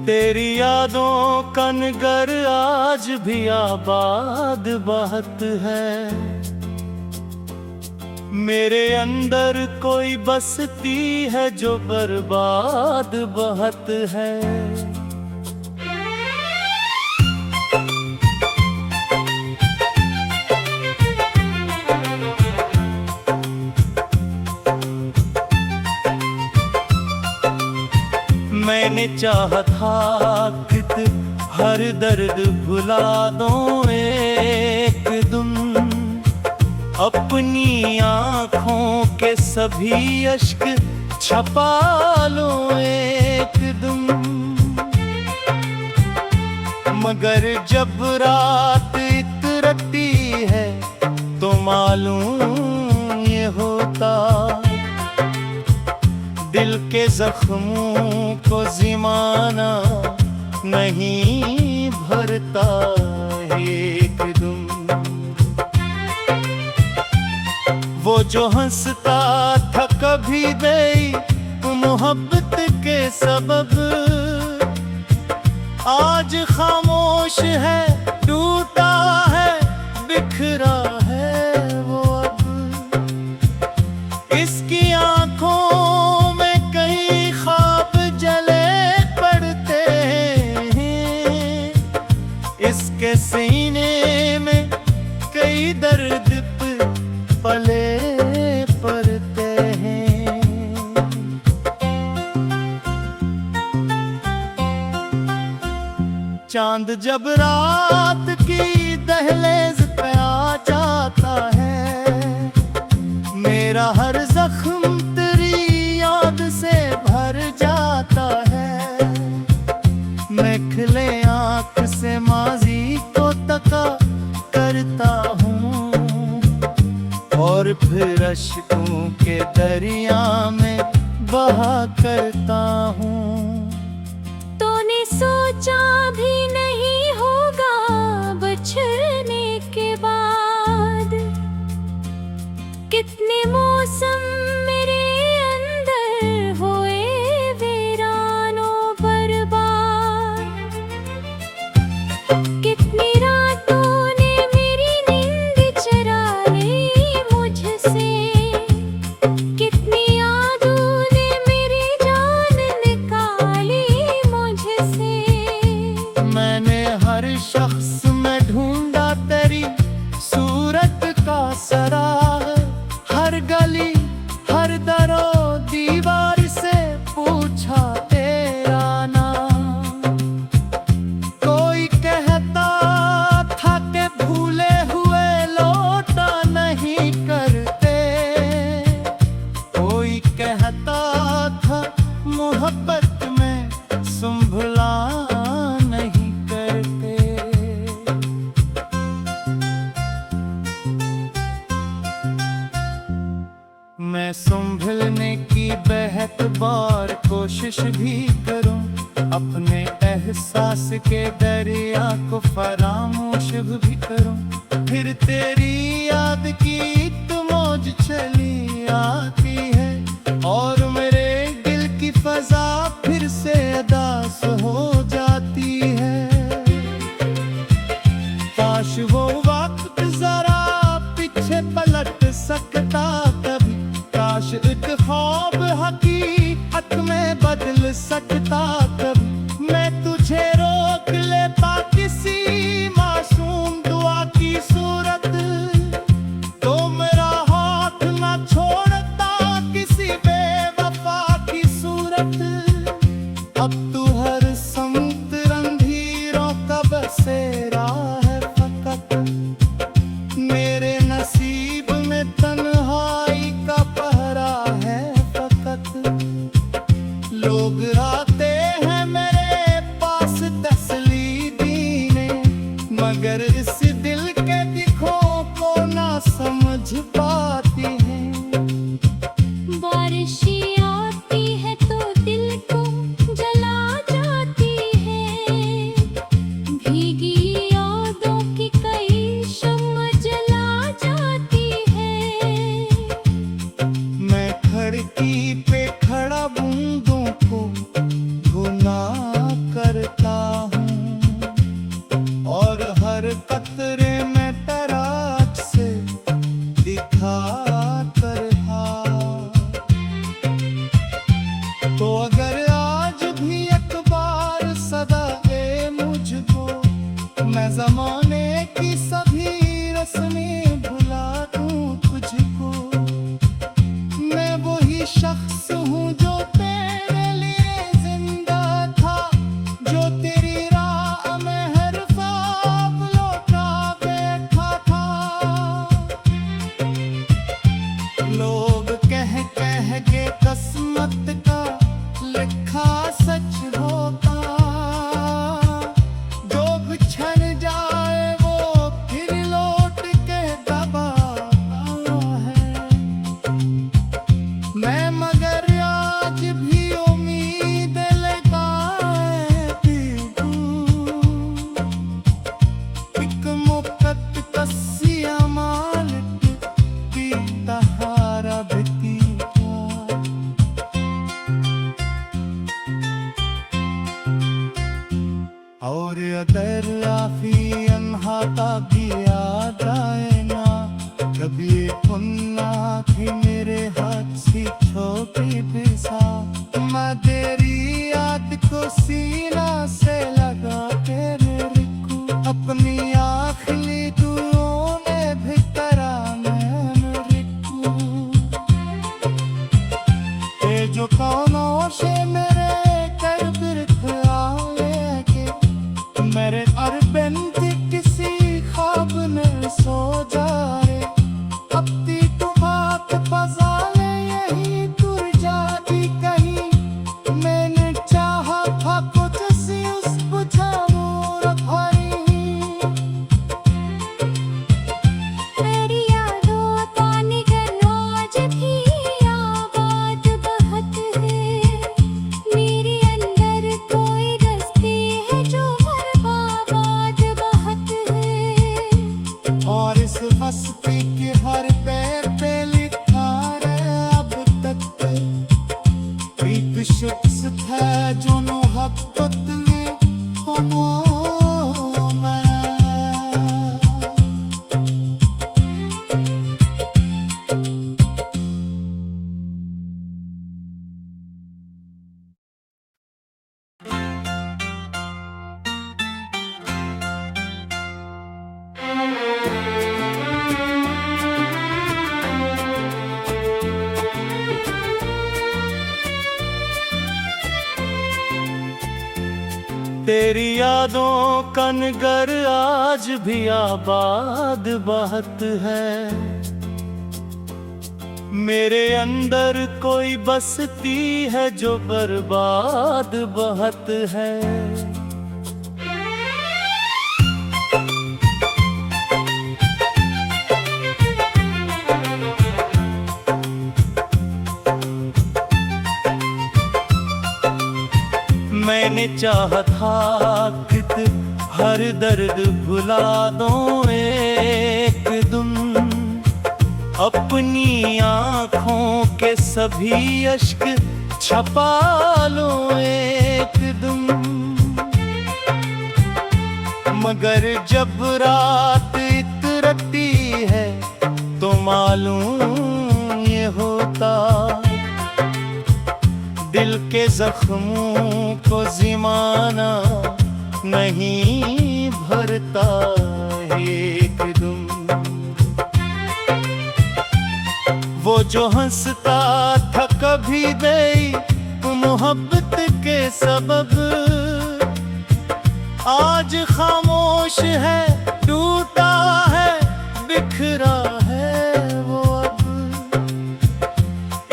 तेरी यादों का नगर आज भी आबाद बहुत है। मेरे अंदर कोई बसती है जो बर्बाद बहुत है। मैंने चाहा था कि हर दर्द भुला दूं एक दिन, अपनी आँखों के सभी अश्क छपा लूं एक दिन। मगर जब रात इतरती है तो मालूम ये होता, दिल के जख्मों को ज़माना नहीं भरता एक दिन। वो जो हंसता था कभी भी मोहब्बत के सबब, आज खामोश है, टूटा है, बिखरा है वो अब। इसकी आंखों में कई ख्वाब जले पड़ते हैं, इसके सीने में कई दर्द पले पड़ते हैं। चांद जब रात की दहलीज पे आ जाता है, मेरा हर जख्म तेरी याद से भर जाता है। मैं खिले आँख से माजी को तका करता हूँ और फिर अश्कों के दरिया में बहा करता हूँ। तूने सोचा भी नहीं होगा बिछड़ने के बाद, कितने मौसम मेरे अंदर हुए वीरानों बर्बाद। कितनी रातों ने मेरी नींद चुरा ली मुझसे, कितनी यादों ने मेरी जान निकाली मुझसे। मैंने हर शख्स में ढूंढा तेरी सूरत का सराग, हर गली हर दरो दीवार से पूछा तेरा नाम। कोई कहता था कि भूले हुए लौटा नहीं करते, कोई कहता था मोहब्बत में संभला नहीं करते। मैं संभलने की बेहद बार कोशिश भी करूं, अपने एहसास के दरिया को फरामोश भी करूं, फिर तेरी याद की तो मौज चली आती है और मेरे दिल की फजा फिर से अदास हो जाती है। काश वो वक्त जरा पीछे पलट सकता कभी, काश एक ख्वाब हकीकत में बदल सकता कभी। मैं तुझे रोक लेता किसी मासूम दुआ की सूरत, तो मेरा हाथ ना छोड़ता किसी बेवफा की सूरत। अब तू हर समत रंधीरों का बसेरा है फकत, मेरे नसीब में तन्हाई का पहरा है फकत। लोग आते हैं मेरे पास तसल्ली देने, मगर इस दिल के दिखों को ना समझ पाती हैं। बारिश आती है तो दिल को जला जाती है, भीगी यादों की कई शम्म जला जाती है। मैं खिड़की पे खड़ा बूंदों को सच होता, जो बिछड़ जाए वो फिर लौट के दबाता है। मैं मगर आज भी उम्मीद लगाए हूँ, एक मुकत कसिया मालिक की तहारा बिती और अगर आफी अनहाता की याद आए ना, कभी पुन्ना थी मेरे हाथ सी छोटी पिसा, मैं तेरी याद को सीना से लगा तेरे रिकू, अपनी आखिरी दुआओं में भी करा मैंने रिकू। ये जो कौनों से मेरे कर बिरथ आए के मेरे अरबंद किसी ख्वाब में सो जा रे, अब ती बात पजाले यही तुर जाती कहीं, मैंने चाहा था कुछ सी उस बुझा मोर भाई। मेरी यादों का निगल आज भी आबाद बहत है, मेरे अंदर कोई रस्ते है जो बर्बाद बहत है। और इस हस्ती के हर पैर पे लिखा रे अब तक, एक शख्स था जो मोहब्बत में खो मैं। तेरी यादों का नगर आज भी आबाद बहत है, मेरे अंदर कोई बसती है जो बर्बाद बहत है। मैंने चाहा था कि हर दर्द भुला दूं एक दम, अपनी आँखों के सभी अश्क छपा लूं एक दम। मगर जब रात इतरती है तो मालूम ये होता, दिल के जख्मों को ज़माना नहीं भरता एकदम। वो जो हंसता था कभी गई मोहब्बत के सबब, आज खामोश है, टूटा है, बिखरा है वो अब।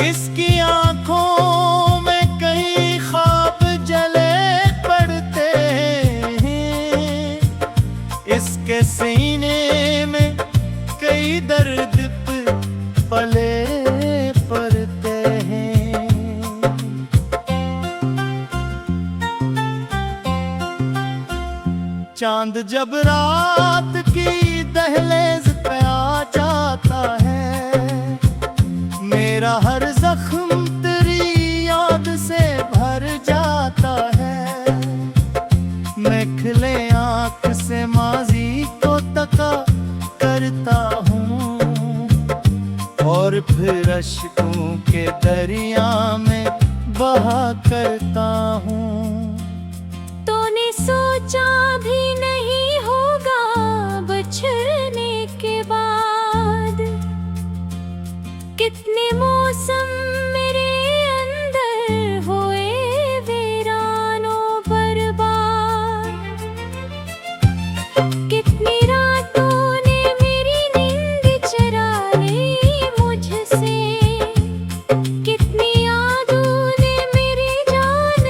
इसकी आंखों में कई ख्वाब जले पड़ते हैं, इसके सीने में कई दर्द पले पड़ते हैं। चांद जब रात की दहलीज पे आ जाता है, मेरा हर जख्म तेरी याद से भर जाता है। मैं खिले आँख से माजी को तका करता हूँ और फिर अश्कों के दरिया में बहा करता हूँ। तूने सोचा भी नहीं होगा बछड़ने के बाद, कितने मौसम मेरे अंदर हुए वीरानों बर्बाद। कितनी रातों ने मेरी नींद चुरा ली मुझसे, कितनी यादों ने मेरी जान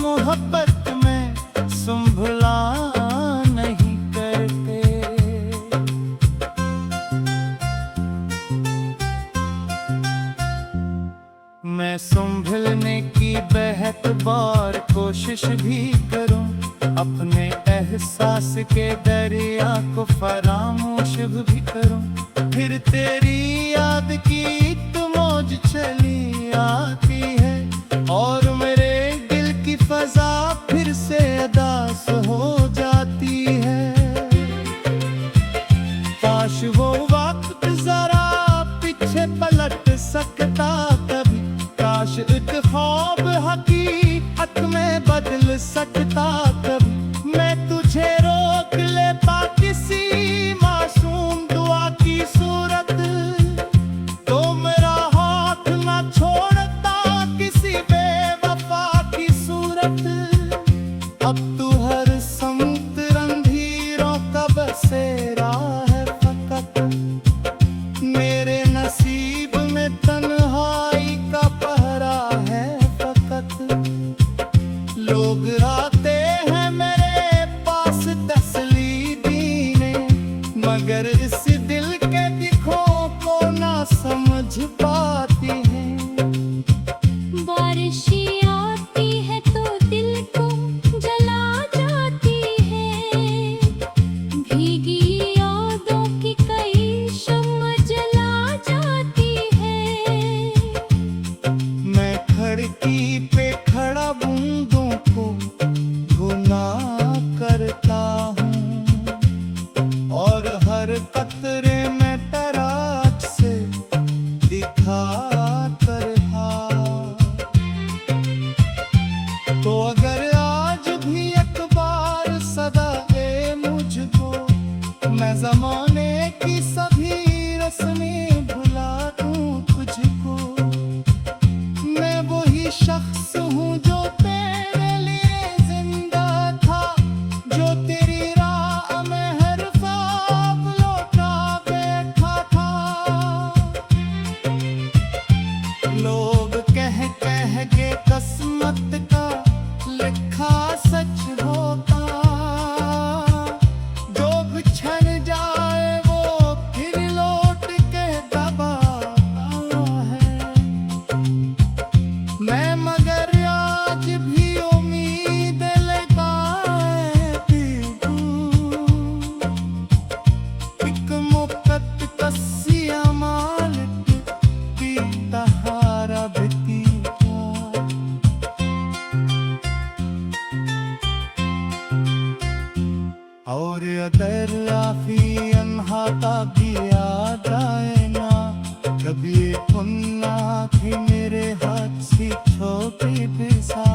मोहब्बत में संभला नहीं करते। मैं संभलने की बेहद बार कोशिश भी करूं, अपने एहसास के दरिया को फरामोश भी करूं, फिर तेरी याद की एक मौज चली आती है और मेरे दिल की फजा फिर से अदास हो जाती है। काश वो वक्त जरा पीछे पलट सकता कभी, काश एक ख्वाब हकीकत में बदल सकता कभी। मैं तुझे रोक लेता किसी मासूम दुआ की सूरत, तो मेरा हाथ ना छोड़ता किसी बेवफा की सूरत। अब तू हर संत रंधीरों का बसेरा है फकत, मेरे नसीब में तन्हाई का पहरा है फकत। लोग आते हैं मेरे पास तसल्ली देने, मगर इस दिल के दिखों को ना समझ पाती हैं। बारिशें आती है तो दिल को जला जाती है, भीगी यादों की कई शम्म जला जाती है। मैं खिड़की पे खड़ा बूंदों को गुनाह करता हूँ और हर कतरे में तराज से दिखा कर हाथ। तो अगर आज भी एक बार सदा दे मुझको, मैं ज़माने की सभी रस्में भुला दूँ तुझको। मैं वही शख्स हूँ जो तेरे लिए जिंदा था, जो तेरी राह में हर ख्वाब लौटा बैठा था। लोग कह के किस्मत का लिखा सच होता, जो बिछड़ जाए वो फिर लौट के दबाता है। मैं मगर आज भी उम्मीद लगाती हूँ, एक मुफ्त कस्सिया मालिक की तहारा बिती का। और अगर आखी अनहाता भी याद आए ना, कभी उन्ना थी मेरे हाथ सी छोटी बिसा,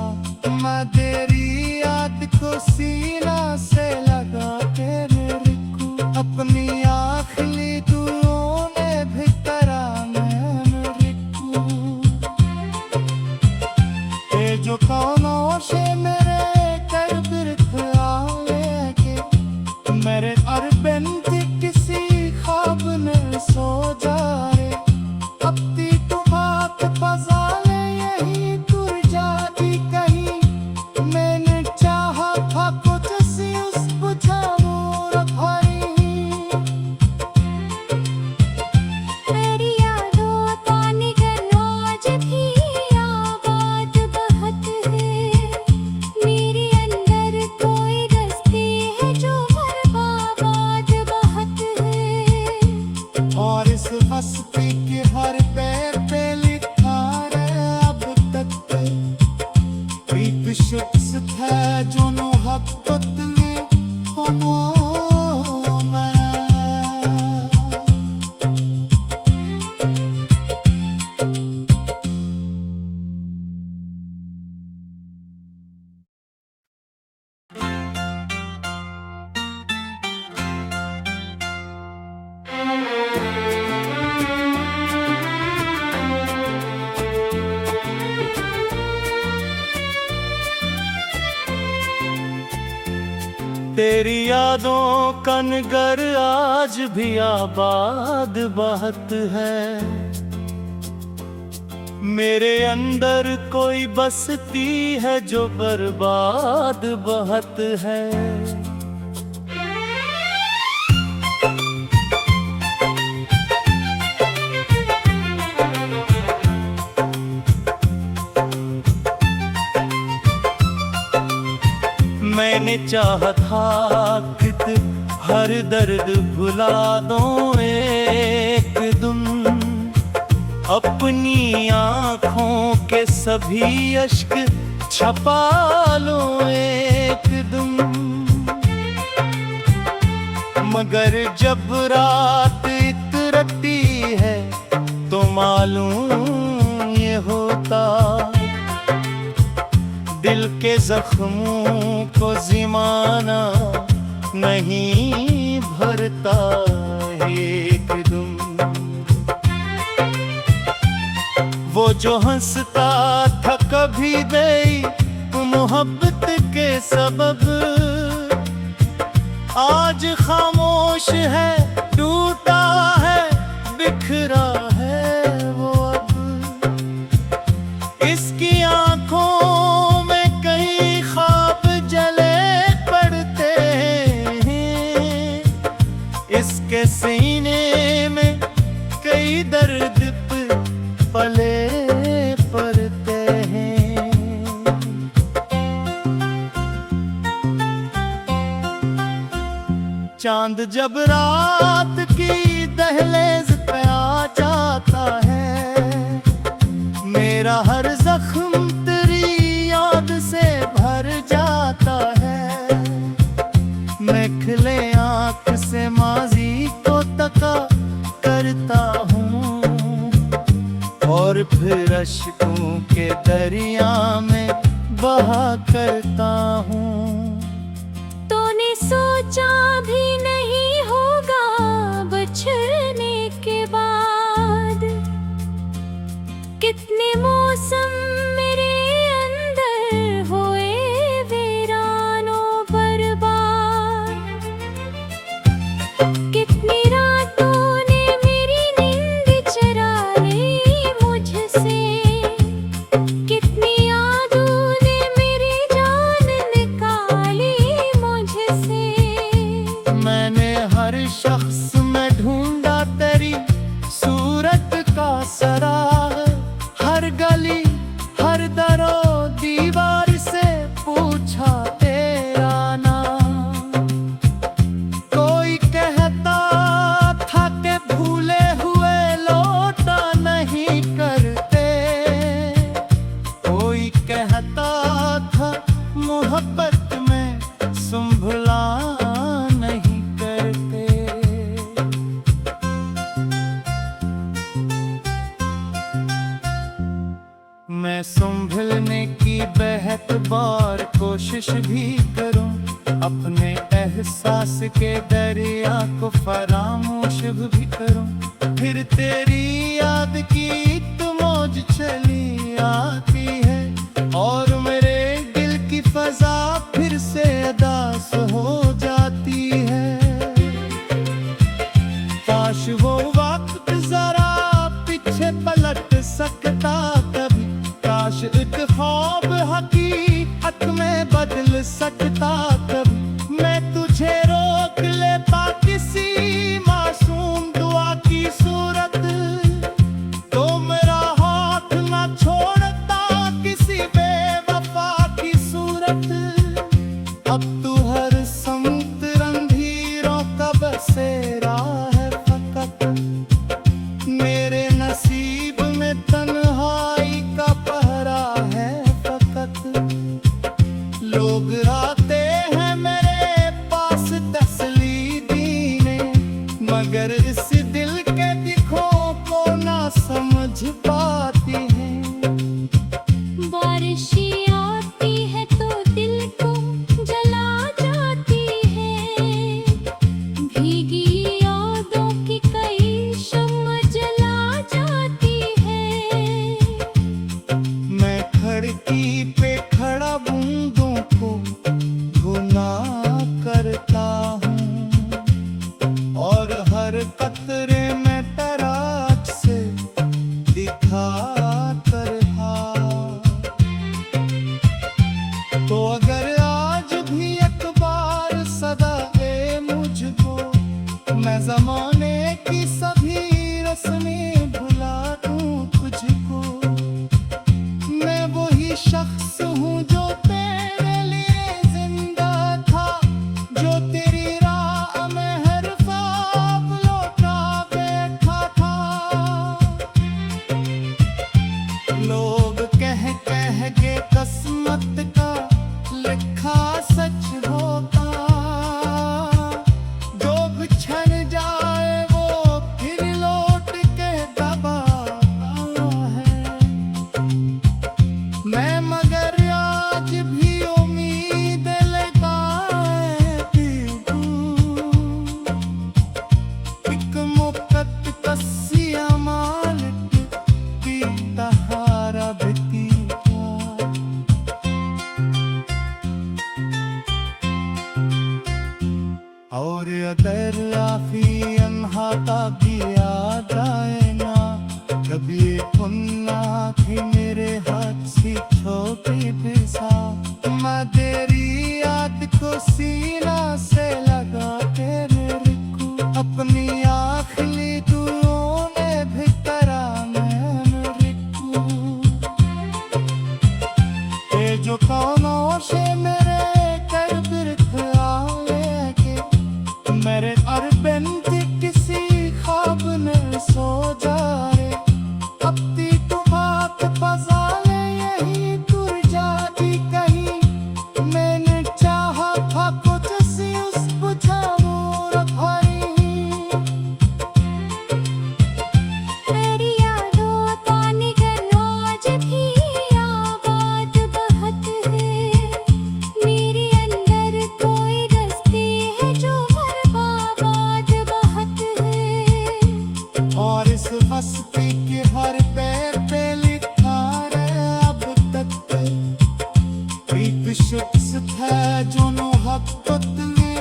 मैं तेरी याद को सीना से लगा तेरे रिकू। अपनी आखिरी दुआओं ने भी करा मैं रिकू। ये जो कानों से मेरे कर बिरख आए के, मेरे अरबन थी किसी ख्वाब ने सो जा रे। अब ती तू बात पजाले यही तुर जाती कहीं, मैंने चाहा था कुछ सी उस बुझाऊं रखाई। मेरी यादों का निगल आज भी आबाद बहत है, मेरे अंदर कोई रस्ते है जो बर्बाद बहत है। और इस हस्ती के हर पैर पे लिखा रे अब तक प्रीत शख्स था जो मोहब्बत में हो मैं। तेरी यादों का नगर आज भी आबाद बहत है। मेरे अंदर कोई बसती है जो बर्बाद बहुत है। मैंने चाहा था कि हर दर्द भुला दूं एक दिन, अपनी आँखों के सभी अश्क छपा लूं एक दिन। मगर जब रात इतरती है तो मालूम ये होता, दिल के जख्मों को ज़माना नहीं भरता एक दिन। वो जो हंसता था कभी मोहब्बत के सबब, आज खामोश है, टूटा है, बिखरा है वो अब। इसकी आंखों में कई ख्वाब जले पड़ते हैं, इसके सीने में कई दर्द पले पड़ते हैं। चांद जब रात की दहलीज पे आ जाता है, मेरा हर जख्म तेरी याद से भर जाता है। मैं खिले आँख से माजी को तका करता हूँ और फिर अश्कों के दरिया में बहा करता हूँ। तूने सोचा भी नहीं होगा बछड़ने के बाद, कितने मौसम मेरे अंदर हुए वीरानों बर्बाद। कितनी रातों ने मेरी नींद चरा ली मुझसे, कितनी यादों ने मेरी जान निकाली मुझसे। मैंने हर शख्स में ढूंढा तेरी सूरत का सराग, हर गली हर दरो दीवार से पूछा तेरा नाम। कोई कहता था कि भूले हुए लौटा नहीं करते, कोई कहता था मोहब्बत में संभला नहीं करते। मैं संभलने की बेहद बार कोशिश भी करूं, अपने एहसास के दरिया को फरामोश भी करूं, फिर तेरी याद की तो मौज चली आती है और मेरे दिल की फजा फिर से अदास हो जाती है। काश वो वक्त जरा पीछे पलट सकता कभी, काश एक ख्वाब हकीकत में बदल सकता कभी। मैं तुझे रोक लेता किसी मासूम दुआ की सूरत, तो मेरा हाथ ना छोड़ता किसी बेवफा की सूरत। अब तू हर समत रंधीरों का बसेरा है फकत, मेरे नसीब में तन्हाई का पहरा है फकत। लोग आते हैं मेरे पास तसल्ली देने, मगर इस दिल के दिखों को ना समझ पाती हैं। बारिशें आती है तो दिल को जला जाती है, भीगी यादों की कई शम्म जला जाती है। मैं खिड़की पे खड़ा बूंदों को सच होता, जो बिछड़ जाए वो फिर लौट के दबाता है। मैं मगर आज भी उम्मीद लगाती हूँ, एक मुकत कसिया मालिक की तहारा बिती और अगर आखिरी अनहाता भी याद आए ना, कभी उन्ना थी मेरे हाथ सी छोटी पिसा, मैं तेरी याद को सीना से लगा तेरे रिकू, अपनी आखिरी दुआओं ने भी करा मैंने रिकू। ये जो कानों से मेरे कर बिरथ आए के, मेरे अरबन थी किसी ख्वाब ने सो जा रे, अब ती तुम्हात पजाले यही तुर जाती कहीं, मैंने चाहा था कुछ सी उस बुझा मोर भरी। मेरी यादों का निगल आज भी आबाद बहत है, मेरे अंदर कोई रस्ते है जो बर्बाद बहत है। और इस हस्ती के हर पैर पे लिखा रे अब तक, एक शख्स था जो नो हक ने